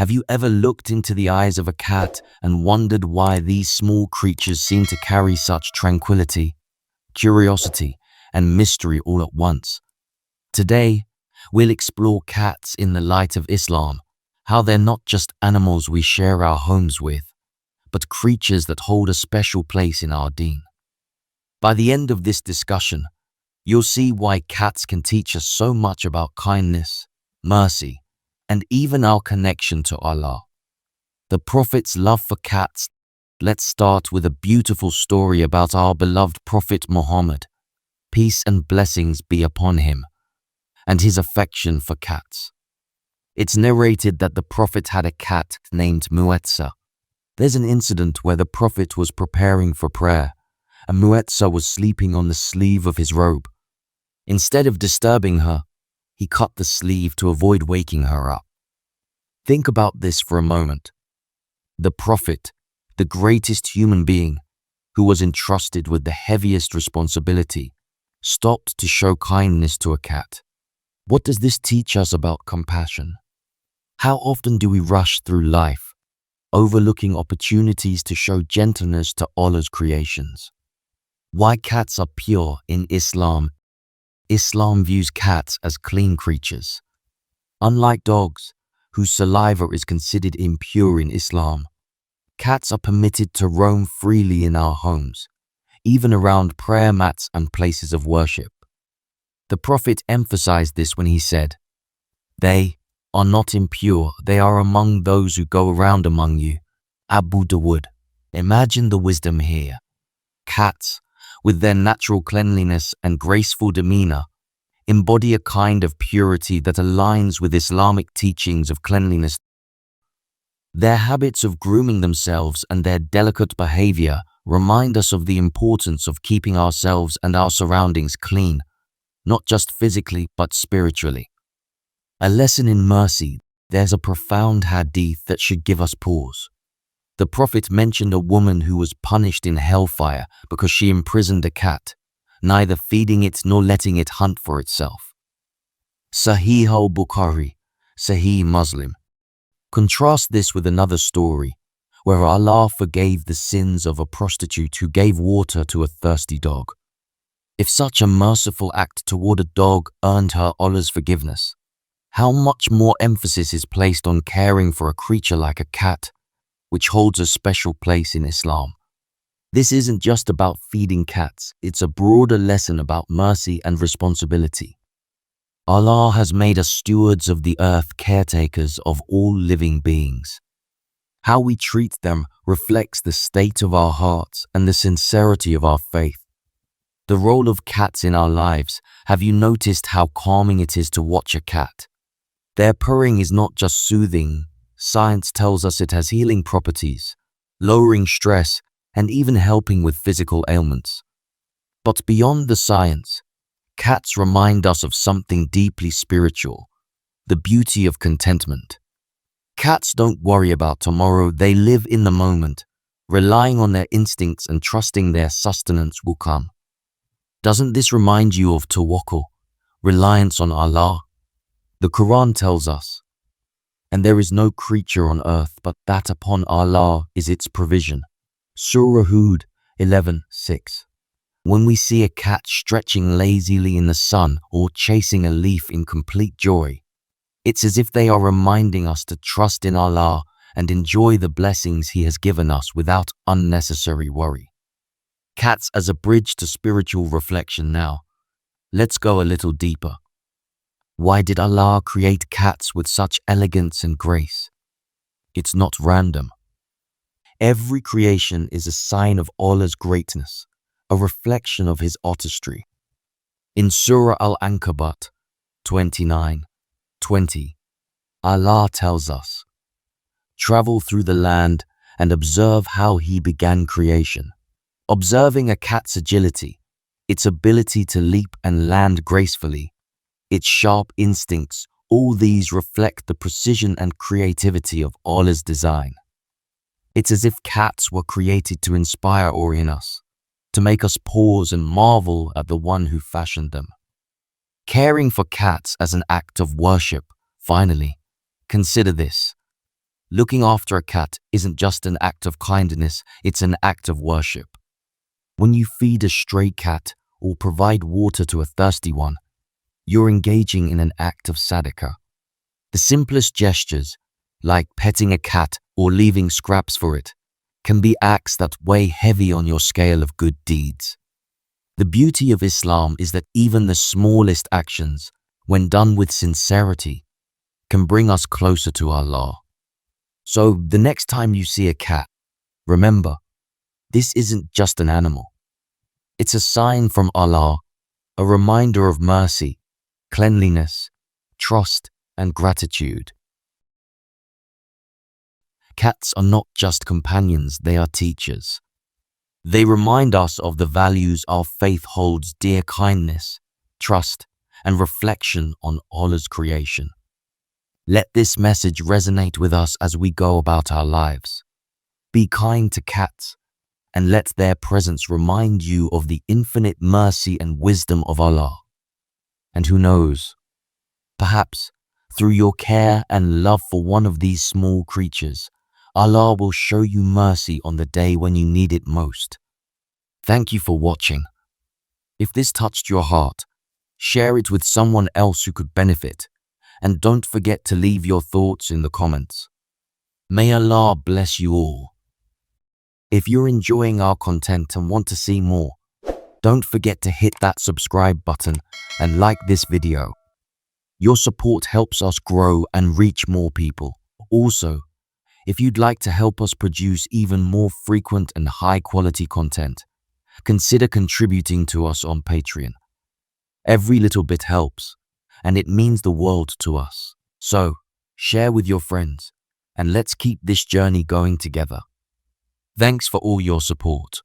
Have you ever looked into the eyes of a cat and wondered why these small creatures seem to carry such tranquility, curiosity, and mystery all at once? Today, we'll explore cats in the light of Islam, how they're not just animals we share our homes with, but creatures that hold a special place in our deen. By the end of this discussion, you'll see why cats can teach us so much about kindness, mercy, and even our connection to Allah. The Prophet's love for cats. Let's start with a beautiful story about our beloved Prophet Muhammad, peace and blessings be upon him, and his affection for cats. It's narrated that the Prophet had a cat named Muetsa. There's an incident where the Prophet was preparing for prayer, and Muetsa was sleeping on the sleeve of his robe. Instead of disturbing her, he cut the sleeve to avoid waking her up. Think about this for a moment. The Prophet, the greatest human being, who was entrusted with the heaviest responsibility, stopped to show kindness to a cat. What does this teach us about compassion? How often do we rush through life, overlooking opportunities to show gentleness to Allah's creations? Why cats are pure in Islam? Islam views cats as clean creatures. Unlike dogs, whose saliva is considered impure in Islam, cats are permitted to roam freely in our homes, even around prayer mats and places of worship. The Prophet emphasized this when he said, "They are not impure, they are among those who go around among you." Abu Dawood. Imagine the wisdom here. Cats, with their natural cleanliness and graceful demeanor, embody a kind of purity that aligns with Islamic teachings of cleanliness. Their habits of grooming themselves and their delicate behavior remind us of the importance of keeping ourselves and our surroundings clean, not just physically but spiritually. A lesson in mercy. There's a profound hadith that should give us pause. The Prophet mentioned a woman who was punished in hellfire because she imprisoned a cat, neither feeding it nor letting it hunt for itself. Sahih al-Bukhari, Sahih Muslim. Contrast this with another story, where Allah forgave the sins of a prostitute who gave water to a thirsty dog. If such a merciful act toward a dog earned her Allah's forgiveness, how much more emphasis is placed on caring for a creature like a cat, which holds a special place in Islam. This isn't just about feeding cats, it's a broader lesson about mercy and responsibility. Allah has made us stewards of the earth, caretakers of all living beings. How we treat them reflects the state of our hearts and the sincerity of our faith. The role of cats in our lives. Have you noticed how calming it is to watch a cat? Their purring is not just soothing. Science tells us it has healing properties, lowering stress, and even helping with physical ailments. But beyond the science, cats remind us of something deeply spiritual, the beauty of contentment. Cats don't worry about tomorrow, they live in the moment, relying on their instincts and trusting their sustenance will come. Doesn't this remind you of tawakkul, reliance on Allah? The Quran tells us, "And there is no creature on earth but that upon Allah is its provision." Surah Hud 11:6. When we see a cat stretching lazily in the sun or chasing a leaf in complete joy, it's as if they are reminding us to trust in Allah and enjoy the blessings He has given us without unnecessary worry. Cats as a bridge to spiritual reflection now. Let's go a little deeper. Why did Allah create cats with such elegance and grace? It's not random. Every creation is a sign of Allah's greatness, a reflection of His artistry. In Surah Al-Ankabut 29:20, Allah tells us, "Travel through the land and observe how He began creation." Observing a cat's agility, its ability to leap and land gracefully, its sharp instincts, all these reflect the precision and creativity of Allah's design. It's as if cats were created to inspire awe in us, to make us pause and marvel at the one who fashioned them. Caring for cats as an act of worship. Finally, consider this. Looking after a cat isn't just an act of kindness, it's an act of worship. When you feed a stray cat or provide water to a thirsty one, you're engaging in an act of sadaqah. The simplest gestures, like petting a cat or leaving scraps for it, can be acts that weigh heavy on your scale of good deeds. The beauty of Islam is that even the smallest actions, when done with sincerity, can bring us closer to Allah. So the next time you see a cat, remember, this isn't just an animal. It's a sign from Allah, a reminder of mercy, cleanliness, trust, and gratitude. Cats are not just companions, they are teachers. They remind us of the values our faith holds dear: kindness, trust, and reflection on Allah's creation. Let this message resonate with us as we go about our lives. Be kind to cats, and let their presence remind you of the infinite mercy and wisdom of Allah. And who knows, perhaps through your care and love for one of these small creatures, Allah will show you mercy on the day when you need it most. Thank you for watching. If this touched your heart, share it with someone else who could benefit, and don't forget to leave your thoughts in the comments. May Allah bless you all. If you're enjoying our content and want to see more, don't forget to hit that subscribe button and like this video. Your support helps us grow and reach more people. Also, if you'd like to help us produce even more frequent and high-quality content, consider contributing to us on Patreon. Every little bit helps, and it means the world to us. So, share with your friends, and let's keep this journey going together. Thanks for all your support.